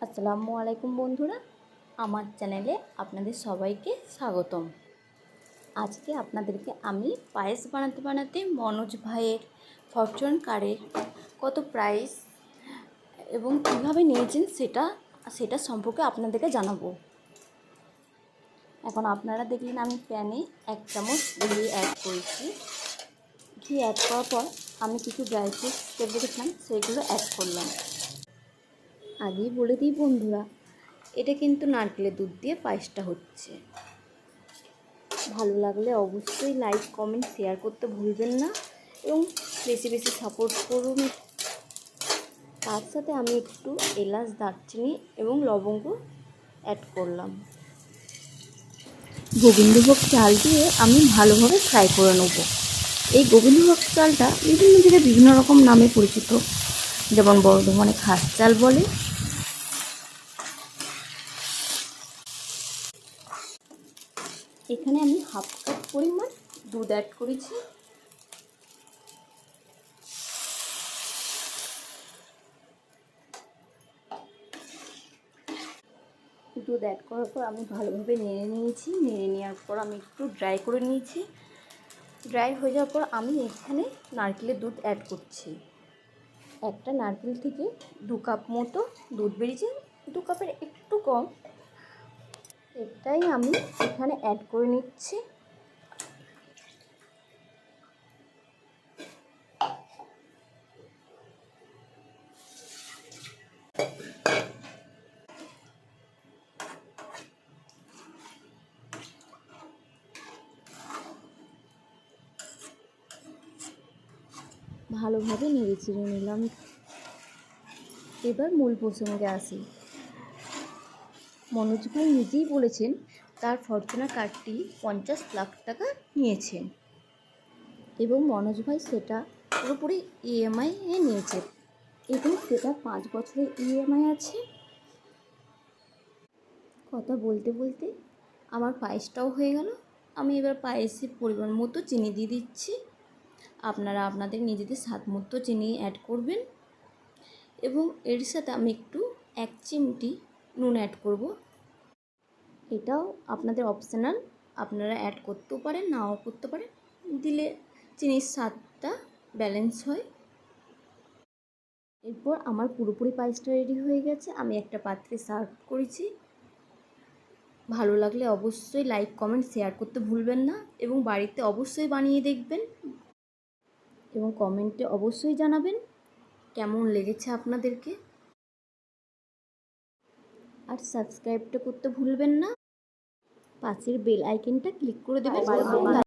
আসসালামু আলাইকুম বন্ধুরা, আমার চ্যানেলে আপনাদের সবাইকে স্বাগতম। আজকে আপনাদেরকে আমি পায়েস বানাতে বানাতে মনোজ ভাইয়ের ফরচুন কারের কত প্রাইস এবং কীভাবে নিয়েছেন সেটা সম্পর্কে আপনাদেরকে জানাবো। এখন আপনারা দেখলেন আমি প্যানে 1 চামচ ঘি অ্যাড করেছি। ঘি অ্যাড করার পর আমি কিছু ড্রাই ফ্রুটস কেটে রেখেছিলাম, সেগুলো অ্যাড করলাম। আগেই বলে দিই বন্ধুরা, এটা কিন্তু নারকেলের দুধ দিয়ে পায়েসটা হচ্ছে। ভালো লাগলে অবশ্যই লাইক, কমেন্ট, শেয়ার করতে ভুলবেন না এবং বেশি বেশি সাপোর্ট করুন। তার সাথে আমি একটু এলাচ, দারচিনি এবং লবঙ্গ অ্যাড করলাম। গোবিন্দভোগ চাল দিয়ে আমি ভালোভাবে ফ্রাই করে নেব। এই গোবিন্দভোগ চালটা বিভিন্ন জায়গায় বিভিন্ন রকম নামে পরিচিত, যেমন বর্ধমানে খাস চাল বলে। এখানে আমি হাফ কাপ পরিমাণ দুধ অ্যাড করেছি। দুধ অ্যাড করার পর আমি ভালোভাবে নেড়ে নিয়েছি। নেড়ে নেওয়ার পর আমি একটু ড্রাই করে নিয়েছি। ড্রাই হয়ে যাওয়ার পর আমি এখানে নারকেলের দুধ অ্যাড করছি। একটা নারকেল থেকে 2 কাপ মতো দুধ বেরিয়েছে, 2 কাপের একটু কম। এটাই আমি এখানে অ্যাড করে নিচ্ছি। ভালোভাবে নেড়ে চেড়ে নিলাম। এবার মূল প্রসঙ্গে আসি। মনোজ ভাই নিজেই বলেছেন তার ফরচুনার কারটি 50 লাখ টাকা নিয়েছেন এবং মনোজ ভাই সেটা পুরোপুরি ইএমআই এ নিয়েছে এবং সেটা 5 বছরের ইএমআই আছে। কথা বলতে বলতে আমার পায়েসটাও হয়ে গেল। আমি এবার পায়েসের পরিমাণ মতো চিনি দিয়ে দিচ্ছি। আপনারা আপনাদের নিজেদের স্বাদ মতো চিনি অ্যাড করবেন এবং এর সাথে আমি একটু 1 চিমটি নুন অ্যাড করব। এটাও আপনাদের অপশনাল, আপনারা অ্যাড করতেও পারেন, নাও করতে পারেন। দিলে চিনির স্বাদটা ব্যালেন্স হয়। এরপর আমার পুরোপুরি পায়েসটা রেডি হয়ে গেছে। আমি একটা পাত্রে সার্ভ করেছি। ভালো লাগলে অবশ্যই লাইক, কমেন্ট, শেয়ার করতে ভুলবেন না এবং বাড়িতে অবশ্যই বানিয়ে দেখবেন এবং কমেন্টে অবশ্যই জানাবেন কেমন লেগেছে আপনাদেরকে। আর সাবস্ক্রাইবটা করতে ভুলবেন না। পাশের বেল আইকনটা ক্লিক করে দেবেন।